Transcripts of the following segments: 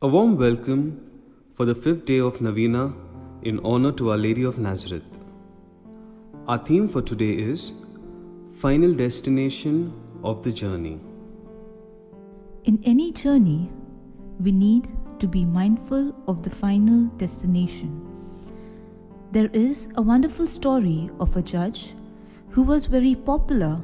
A warm welcome for the 5th day of Novena in honor to Our Lady of Nazareth. Our theme for today is Final Destination of the Journey. In any journey, we need to be mindful of the final destination. There is a wonderful story of a judge who was very popular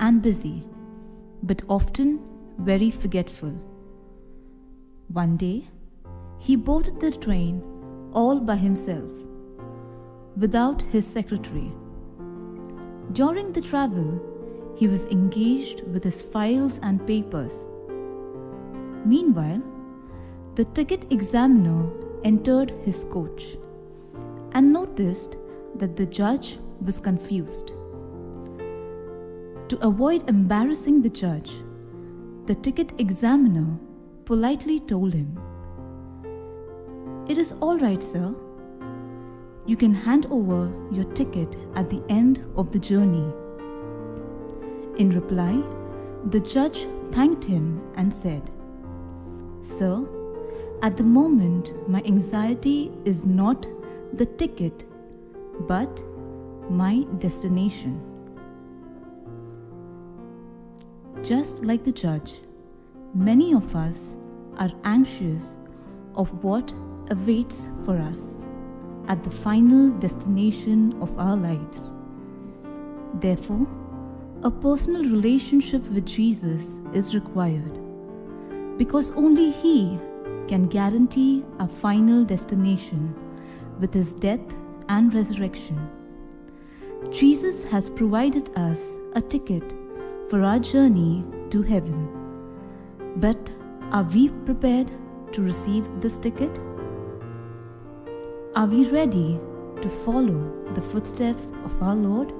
and busy, but often very forgetful. One day, he boarded the train all by himself, without his secretary. During the travel, he was engaged with his files and papers. Meanwhile, the ticket examiner entered his coach and noticed that the judge was confused. To avoid embarrassing the judge, the ticket examiner politely told him, "It is all right, sir. You can hand over your ticket at the end of the journey." In reply, the judge thanked him and said, "Sir, at the moment my anxiety is not the ticket, but my destination." Just like the judge, many of us are anxious of what awaits for us at the final destination of our lives. Therefore, a personal relationship with Jesus is required, because only He can guarantee our final destination with His death and resurrection. Jesus has provided us a ticket for our journey to heaven. But are we prepared to receive this ticket? Are we ready to follow the footsteps of our Lord?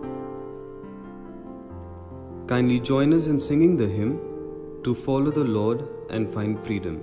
Kindly join us in singing the hymn To Follow the Lord and Find Freedom.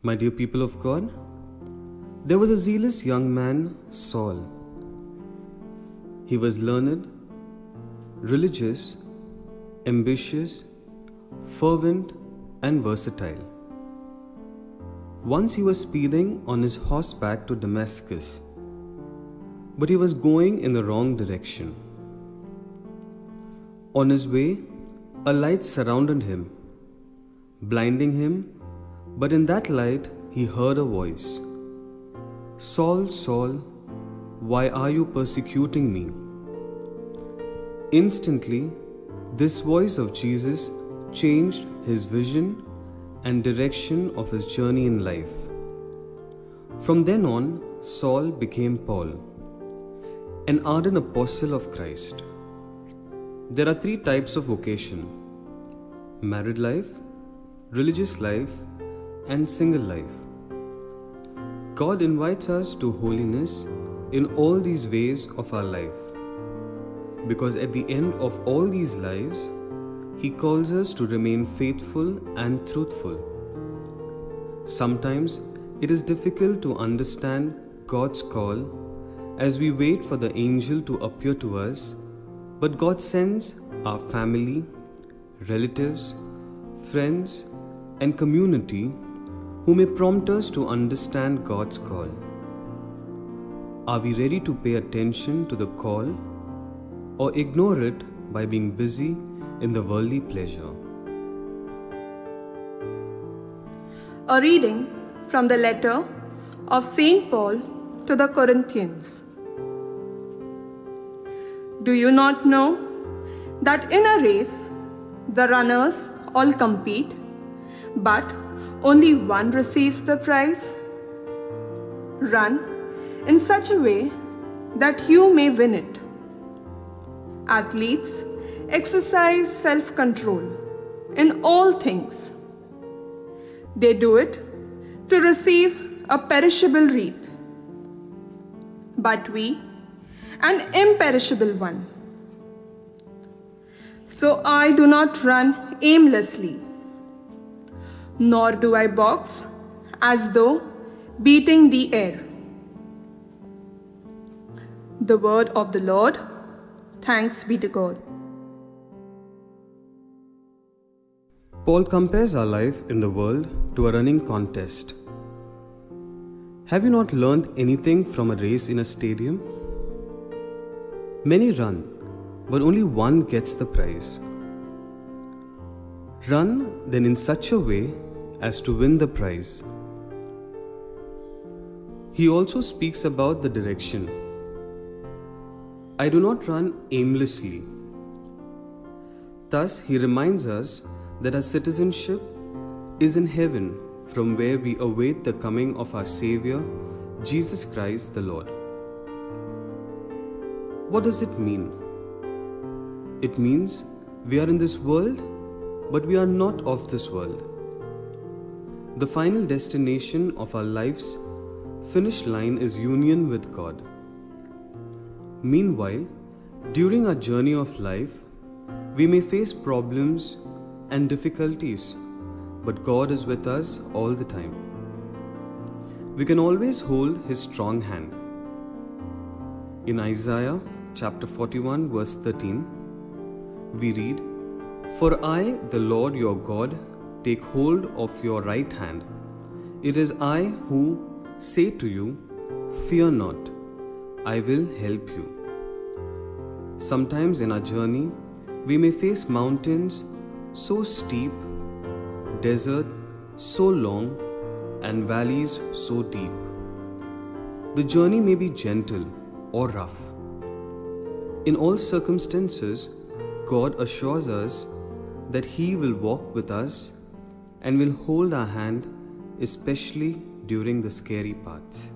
My dear people of God, there was a zealous young man, Saul. He was learned, religious, ambitious, fervent, and versatile. Once he was speeding on his horseback to Damascus, but he was going in the wrong direction. On his way, a light surrounded him, blinding him. But in that light, he heard a voice, "Saul, Saul, why are you persecuting me?" Instantly, this voice of Jesus changed his vision and direction of his journey in life. From then on, Saul became Paul, an ardent apostle of Christ. There are 3 types of vocation: married life, religious life, and single life. God invites us to holiness in all these ways of our life, because at the end of all these lives, He calls us to remain faithful and truthful. Sometimes it is difficult to understand God's call as we wait for the angel to appear to us, but God sends our family, relatives, friends, and community who may prompt us to understand God's call. Are we ready to pay attention to the call or ignore it by being busy in the worldly pleasure? A reading from the letter of St. Paul to the Corinthians. Do you not know that in a race the runners all compete, but only one receives the prize? Run in such a way that you may win it. Athletes exercise self-control in all things. They do it to receive a perishable wreath, but we an imperishable one. So I do not run aimlessly, nor do I box as though beating the air. The word of the Lord. Thanks be to God. Paul compares our life in the world to a running contest. Have you not learned anything from a race in a stadium? Many run, but only one gets the prize. Run then in such a way as to win the prize. He also speaks about the direction. I do not run aimlessly. Thus, he reminds us that our citizenship is in heaven, from where we await the coming of our Savior, Jesus Christ the Lord. What does it mean? It means we are in this world, but we are not of this world. The final destination of our life's finish line is union with God. Meanwhile, during our journey of life, we may face problems and difficulties, but God is with us all the time. We can always hold His strong hand. In Isaiah chapter 41 verse 13, we read, "For I, the Lord your God, take hold of your right hand. It is I who say to you, fear not, I will help you." Sometimes in our journey, we may face mountains so steep, desert so long, and valleys so deep. The journey may be gentle or rough. In all circumstances, God assures us that He will walk with us and will hold our hand, especially during the scary parts.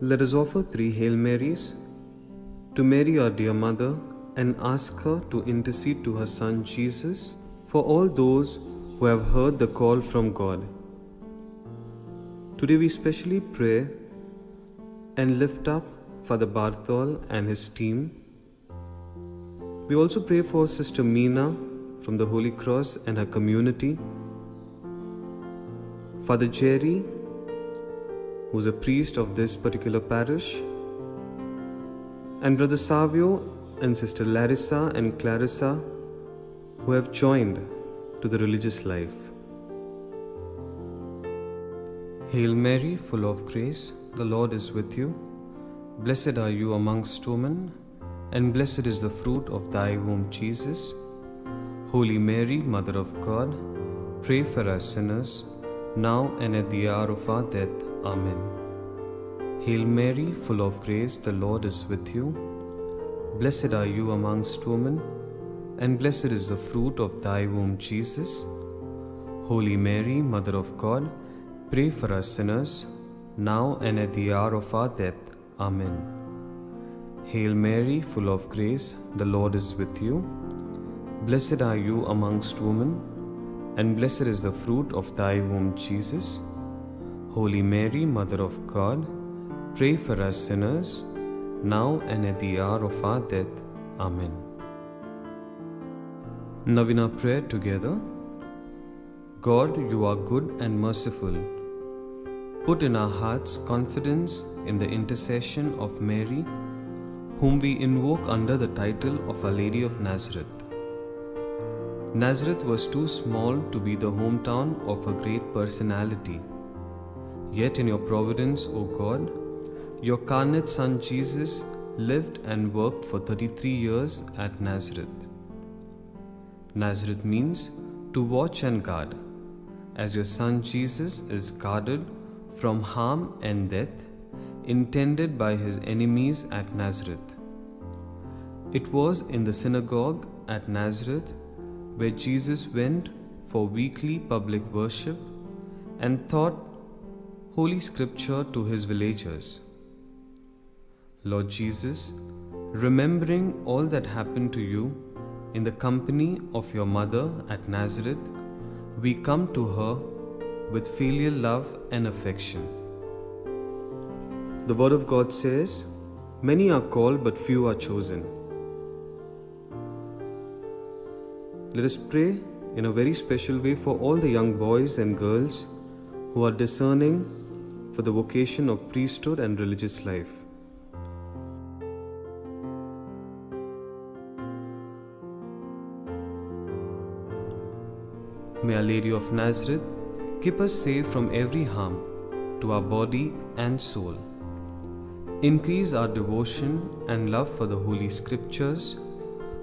Let us offer 3 Hail Marys to Mary, our dear Mother, and ask her to intercede to her Son Jesus for all those who have heard the call from God. Today we specially pray and lift up Father Barthol and his team. We also pray for Sister Meena from the Holy Cross and her community, Father Jerry, who is a priest of this particular parish, and Brother Savio and Sister Larissa and Clarissa, who have joined to the religious life. Hail Mary, full of grace, the Lord is with you. Blessed are you amongst women, and blessed is the fruit of thy womb, Jesus. Holy Mary, Mother of God, pray for us sinners, now and at the hour of our death. Amen. Hail Mary, full of grace, the Lord is with you. Blessed are you amongst women, and blessed is the fruit of thy womb, Jesus. Holy Mary, Mother of God, pray for us sinners, now and at the hour of our death. Amen. Hail Mary, full of grace, the Lord is with you. Blessed are you amongst women, and blessed is the fruit of thy womb, Jesus. Holy Mary, Mother of God, pray for us sinners, now and at the hour of our death. Amen. Now in our prayer together, God, you are good and merciful. Put in our hearts confidence in the intercession of Mary, whom we invoke under the title of Our Lady of Nazareth. Nazareth was too small to be the hometown of a great personality. Yet in your providence, O God, your carnate Son Jesus lived and worked for 33 years at Nazareth. Nazareth means to watch and guard, as your Son Jesus is guarded from harm and death intended by his enemies at Nazareth. It was in the synagogue at Nazareth where Jesus went for weekly public worship and taught Holy Scripture to his villagers. Lord Jesus, remembering all that happened to you in the company of your mother at Nazareth, we come to her with filial love and affection. The Word of God says, "Many are called, but few are chosen." Let us pray in a very special way for all the young boys and girls who are discerning for the vocation of priesthood and religious life. May Our Lady of Nazareth keep us safe from every harm to our body and soul. Increase our devotion and love for the Holy Scriptures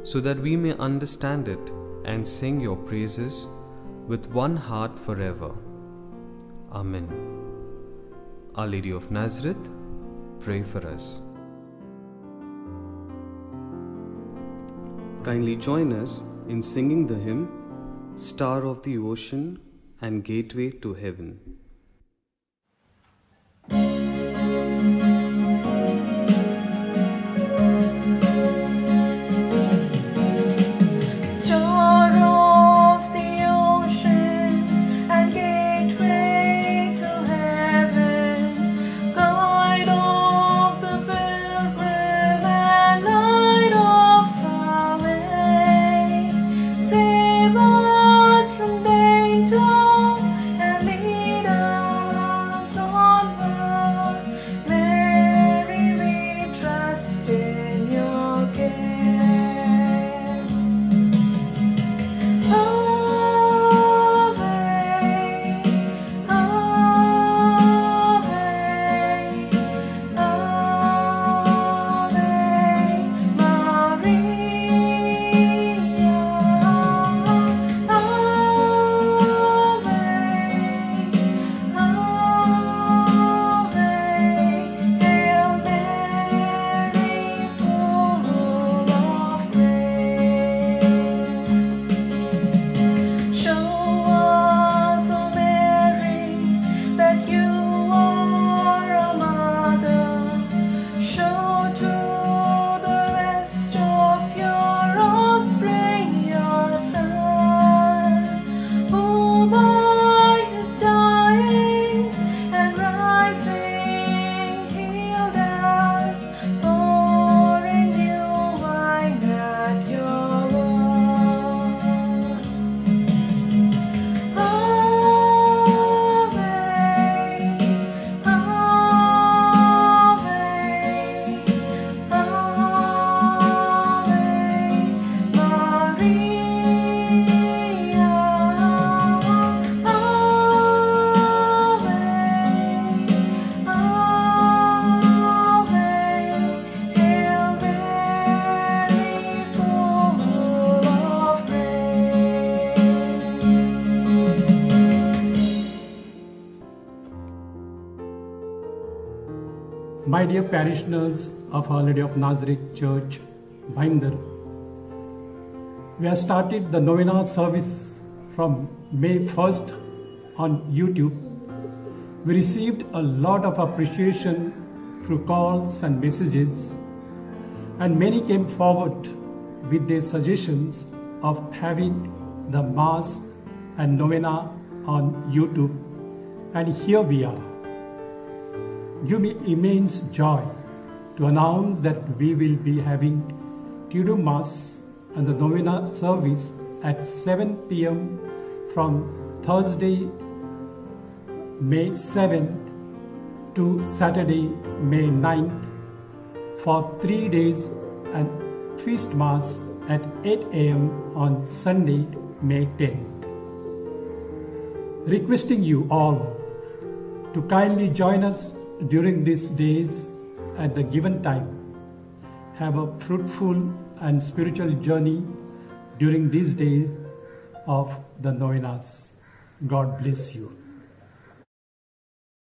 so that we may understand it and sing your praises with one heart forever. Amen. Our Lady of Nazareth, pray for us. Kindly join us in singing the hymn, Star of the Ocean and Gateway to Heaven. My dear parishioners of Our Lady of Nazareth Church, Bhayandar, we have started the novena service from May 1st on YouTube. We received a lot of appreciation through calls and messages, and many came forward with their suggestions of having the Mass and novena on YouTube, and here we are. Give me immense joy to announce that we will be having Triduum Mass and the novena service at 7 p.m. from Thursday, May 7th to Saturday, May 9th for 3 days, and Feast Mass at 8 a.m. on Sunday, May 10th. Requesting you all to kindly join us during these days at the given time. Have a fruitful and spiritual journey during these days of the novenas. God bless you.